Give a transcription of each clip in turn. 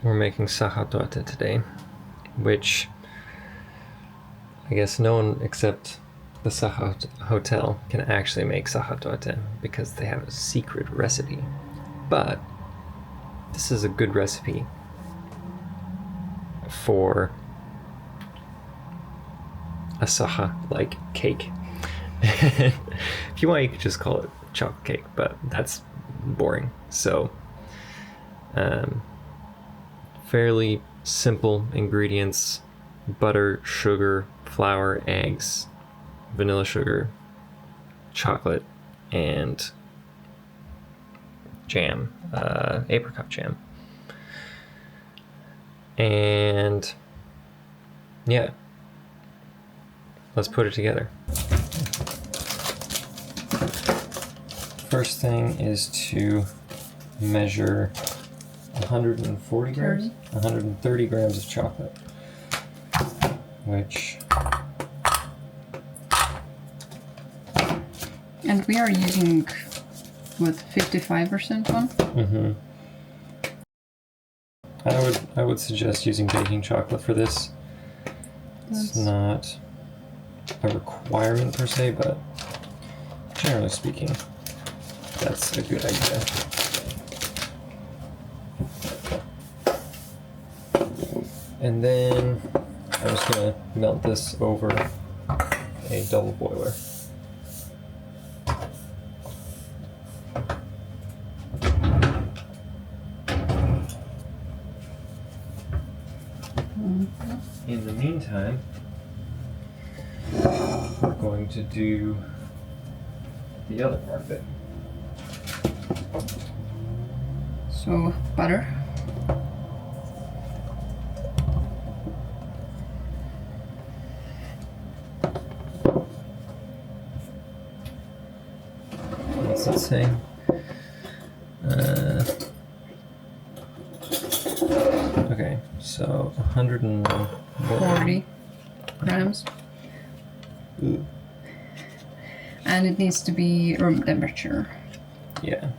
We're making Sachertorte today, which I guess no one except the Sacher Hotel can actually make Sachertorte because they have a secret recipe. But this is a good recipe for a Sacher-like cake. If you want, you could just call it chocolate cake, but that's boring. So, fairly simple ingredients: butter, sugar, flour, eggs, vanilla sugar, chocolate, and jam, apricot jam. And yeah, let's put it together. First thing is to measure 140 grams, 130 grams of chocolate, which... And we are using, what, 55% one? Mm-hmm. I would suggest using baking chocolate for this. It's not a requirement per se, but generally speaking, that's a good idea. And then I'm just gonna melt this over a double boiler. In the meantime, we're going to do the other part of it. So, butter. What's it say? Okay, so 140 grams. Ooh. And it needs to be room temperature. Yeah,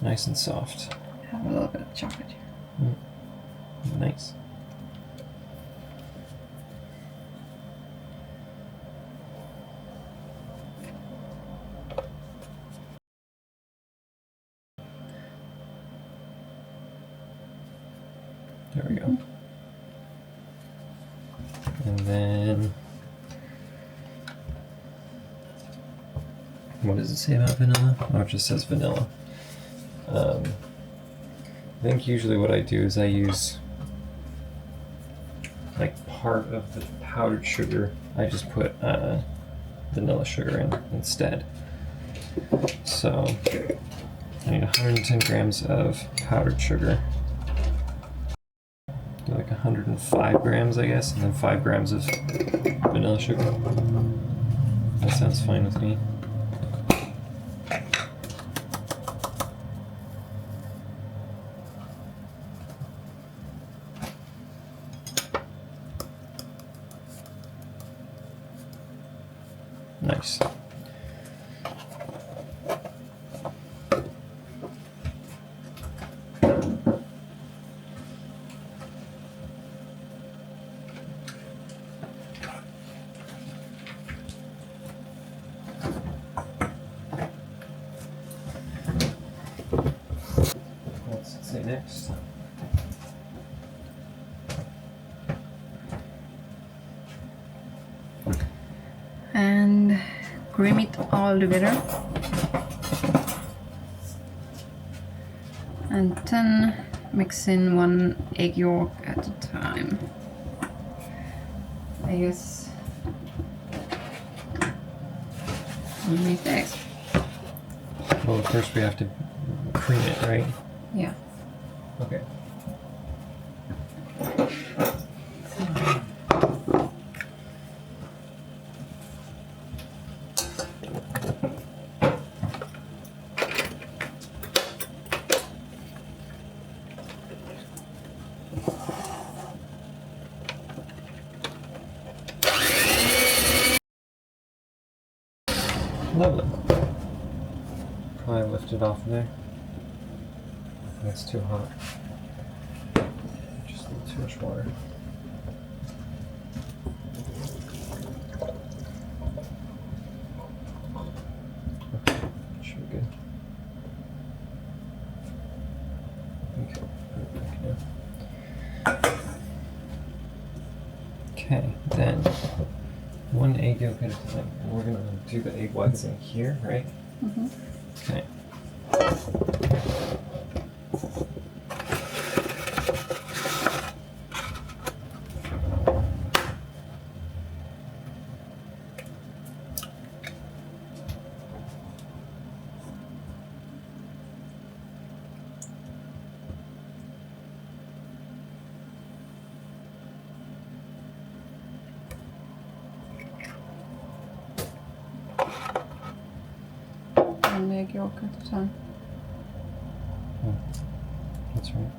nice and soft. Have a little bit of chocolate here. Nice. There we go. And then, what does it say about vanilla? Oh, it just says vanilla. I think usually what I do is I use like part of the powdered sugar. I just put vanilla sugar in instead. So I need 110 grams of powdered sugar. Like 105 grams, I guess, and then 5 grams of vanilla sugar. That sounds fine with me. Nice. What's it say next? And cream it all together. And then mix in 1 egg yolk at a time. I guess we need the eggs. Well, first we have to cream it, right? Yeah. Okay. Lovely. Probably lift it off there. That's too hot. Too much water. Okay, should be good. Okay, put it back now. Okay, then 1 egg yolk at a time. And we're gonna do the egg whites in here, right? Mm-hmm. Okay. One egg yolk at a time. Oh, that's right.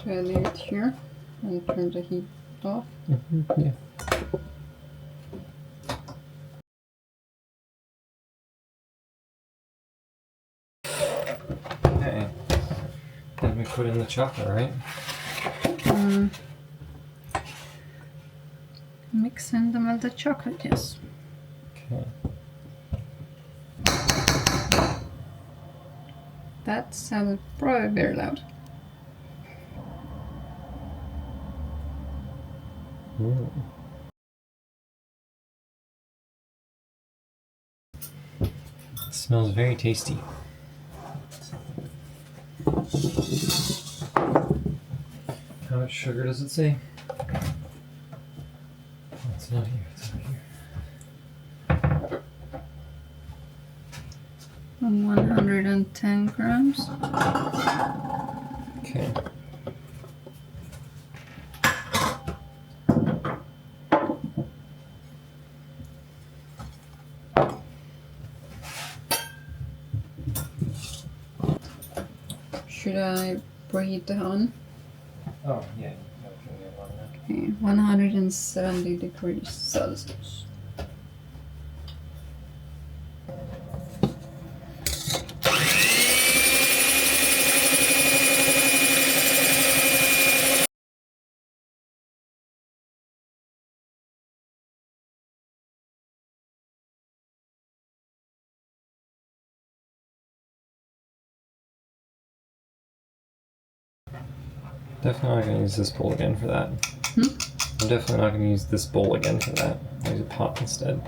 So I leave it here and turn the heat off. Mm-hmm. Yeah. Okay. Then we put in the chocolate, right? Mix in the melted chocolate, yes. Okay. That sounded probably very loud. Mm. It smells very tasty. How much sugar does it say? It's not here. It's not here. 110 grams. Okay. Should I preheat the oven? Oh, yeah. Okay, yeah, Okay, 170 degrees Celsius. Definitely not going to use this bowl again for that. I'm definitely not going to use this bowl again for that. I'll use a pot instead.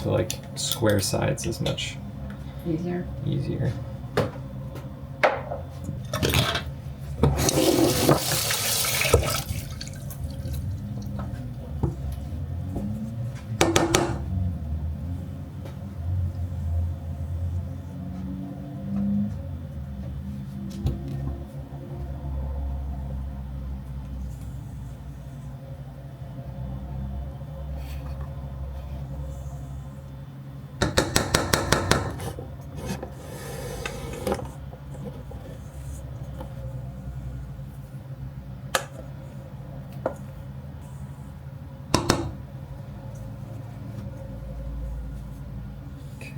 So like square sides is much Easier. easier.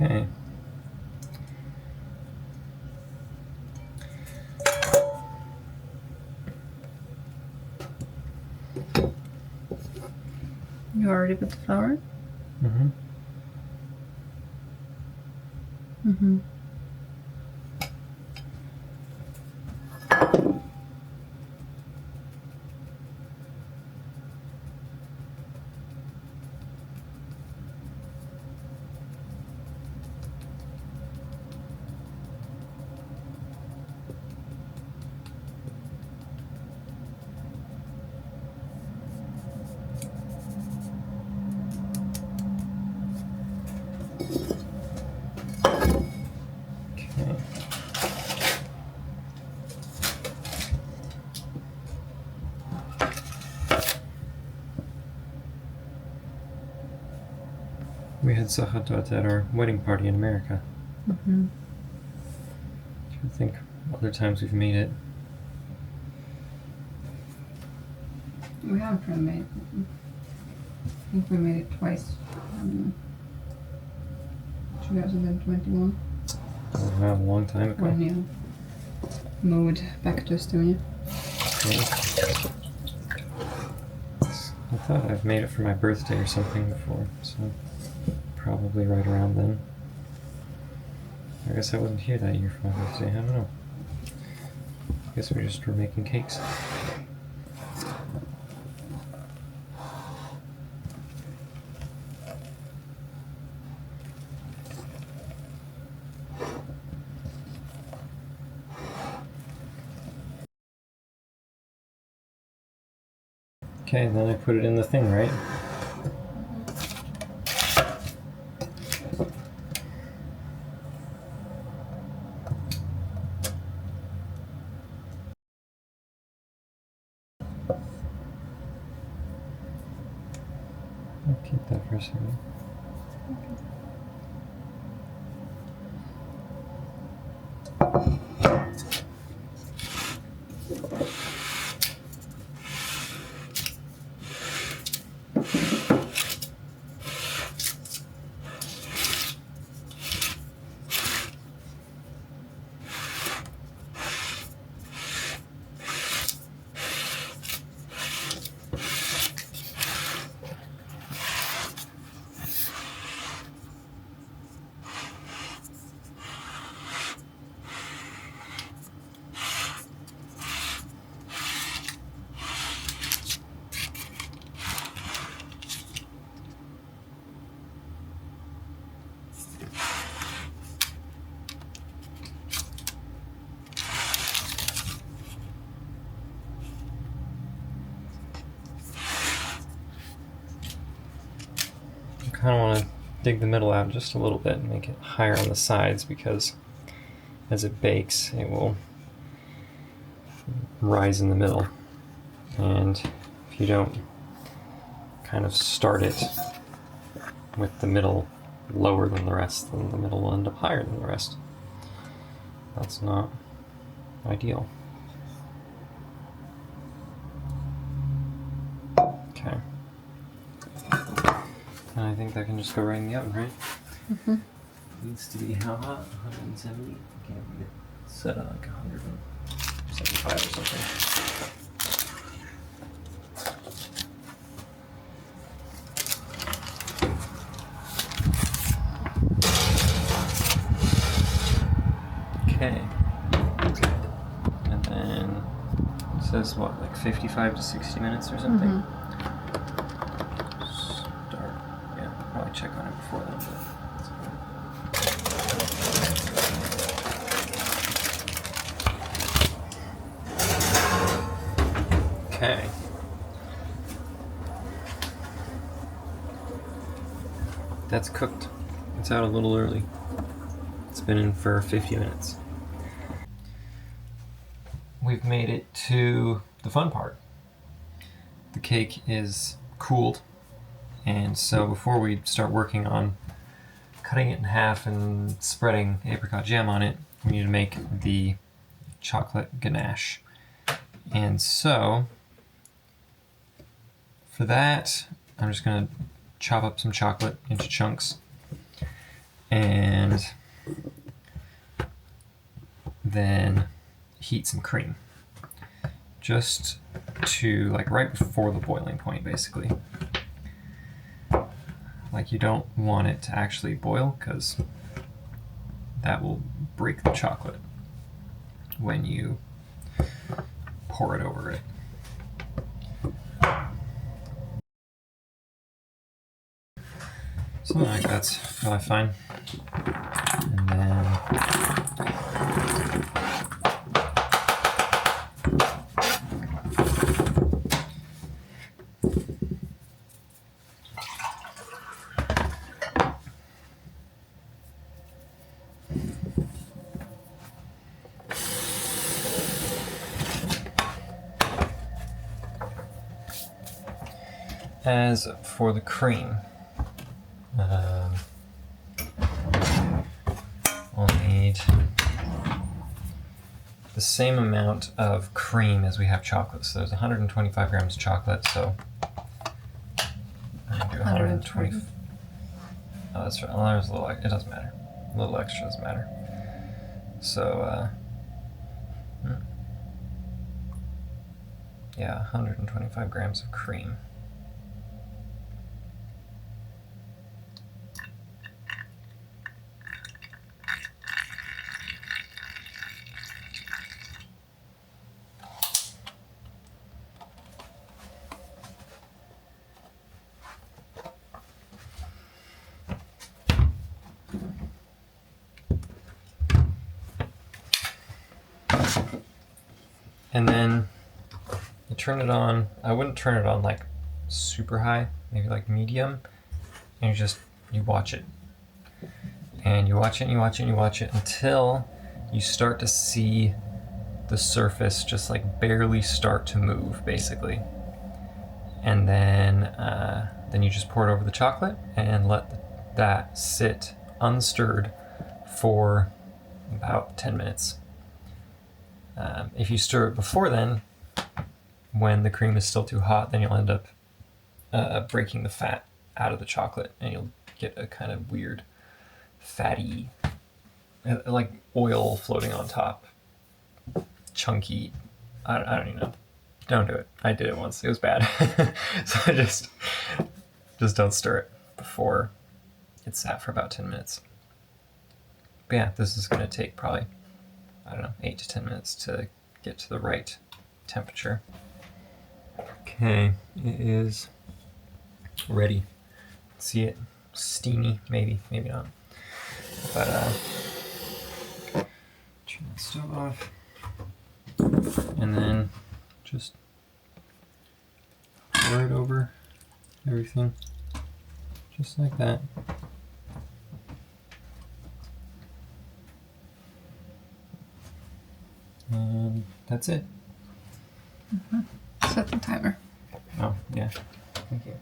Okay. You already put the flour? Mm-hmm. Mm-hmm. Okay. We had Sachertorte at our wedding party in America. Mm-hmm. I think other times we've made it. We haven't really made think we made it twice. 2021. Wow, a long time ago. When you moved back to Estonia. Yeah. I thought I've made it for my birthday or something before, so probably right around then. I guess I wasn't here that year for my birthday, I don't know. I guess we just were making cakes. Okay, then I put it in the thing, right? I'll keep that for a second. I kind of want to dig the middle out just a little bit and make it higher on the sides, because as it bakes it will rise in the middle, and if you don't kind of start it with the middle lower than the rest, then the middle will end up higher than the rest. That's not ideal. Okay. And I think that can just go right in the oven, right? Mm-hmm. Needs to be how hot? 170? Can't be set at like 175 or something. Okay. And then it says what, like 55 to 60 minutes or something? Mm-hmm. Start. Yeah, probably check on it before then, but that's good. Okay. That's cooked. It's out a little early. It's been in for 50 minutes. We've made it to the fun part. The cake is cooled, and so before we start working on cutting it in half and spreading apricot jam on it, we need to make the chocolate ganache. And so for that, I'm just going to chop up some chocolate into chunks and then heat some cream, just to like right before the boiling point, basically. Like, you don't want it to actually boil, because that will break the chocolate when you pour it over it. Something like that's really fine. And then as for the cream, we'll need the same amount of cream as we have chocolate. So there's 125 grams of chocolate, so I'm going to 120. Oh, that's right. Oh, there's a little. It doesn't matter. A little extra doesn't matter. So, yeah, 125 grams of cream. And then you turn it on. I wouldn't turn it on like super high, maybe like medium. And you watch it. And you watch it and you watch it and you watch it until you start to see the surface just like barely start to move, basically. And then you just pour it over the chocolate and let that sit unstirred for about 10 minutes. If you stir it before then, when the cream is still too hot, then you'll end up breaking the fat out of the chocolate, and you'll get a kind of weird, fatty, like oil floating on top, chunky. I don't even know. Don't do it. I did it once. It was bad. So I just don't stir it before it's sat for about 10 minutes. But yeah, this is going to take probably, I don't know, 8 to 10 minutes to get to the right temperature. Okay, it is ready. See it? Steamy, maybe not. But turn the stove off. And then just pour it over everything. Just like that. And that's it. Set the timer. Oh, yeah. Thank you.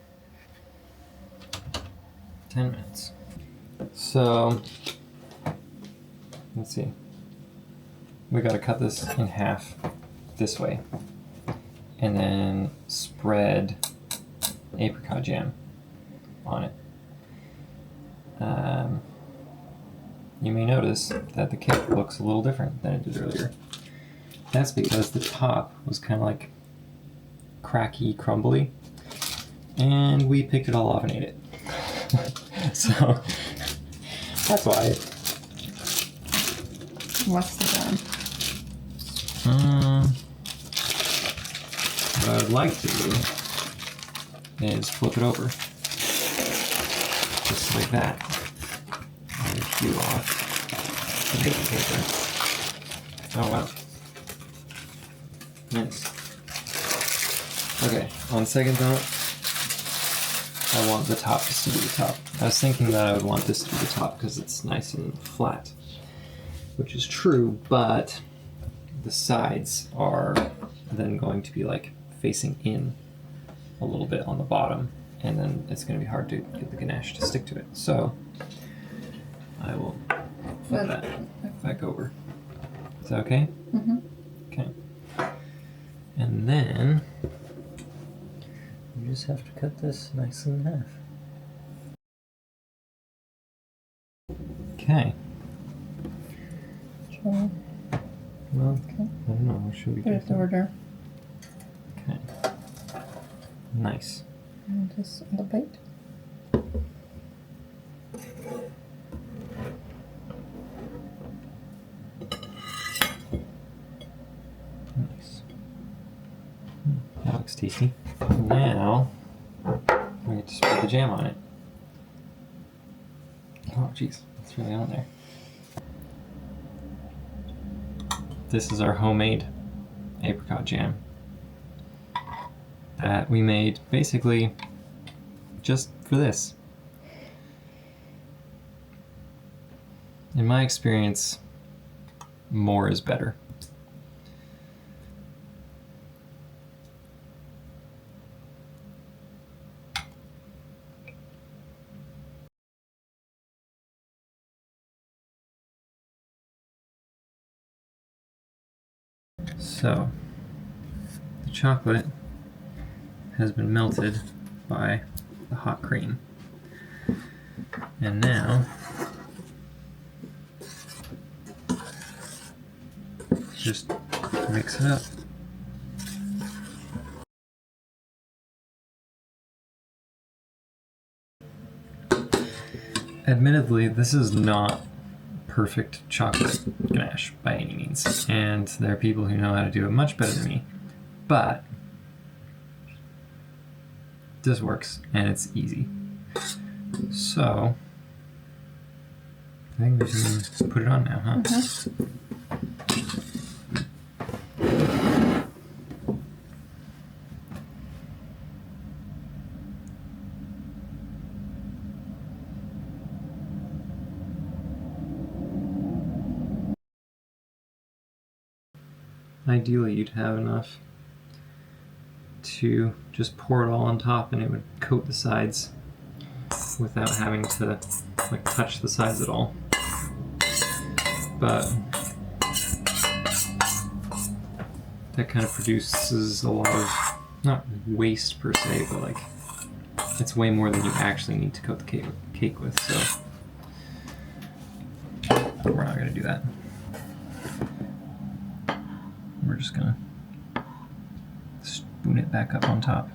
10 minutes. So, let's see. We gotta cut this in half this way. And then spread apricot jam on it. You may notice that the cake looks a little different than it did earlier. That's because the top was kind of like cracky, crumbly, and we picked it all off and ate it. So that's why. What's the What I would like to do is flip it over, just like that. And peel off the baking paper. Oh wow. Nice. Okay, on second thought, I want the top just to be the top. I was thinking that I would want this to be the top because it's nice and flat, which is true, but the sides are then going to be like facing in a little bit on the bottom, and then it's going to be hard to get the ganache to stick to it. So I will flip that back over. Is that okay? Mm-hmm. Okay. And then you just have to cut this nice in half. Okay. Sure. Well, Okay. I don't know. What should we Put do? it in order. Okay. Nice. And just on the plate. Nice. That looks tasty. Now we get to spread the jam on it. Oh, jeez, it's really on there. This is our homemade apricot jam that we made basically just for this. In my experience, more is better. So, the chocolate has been melted by the hot cream. And now, just mix it up. Admittedly, this is not perfect chocolate ganache by any means, and there are people who know how to do it much better than me, but this works and it's easy. So I think we can put it on now, huh? Mm-hmm. Ideally, you'd have enough to just pour it all on top and it would coat the sides without having to like touch the sides at all. But that kind of produces a lot of, not waste per se, but like it's way more than you actually need to coat the cake with, so we're not going to do that. We're just going to spoon it back up on top.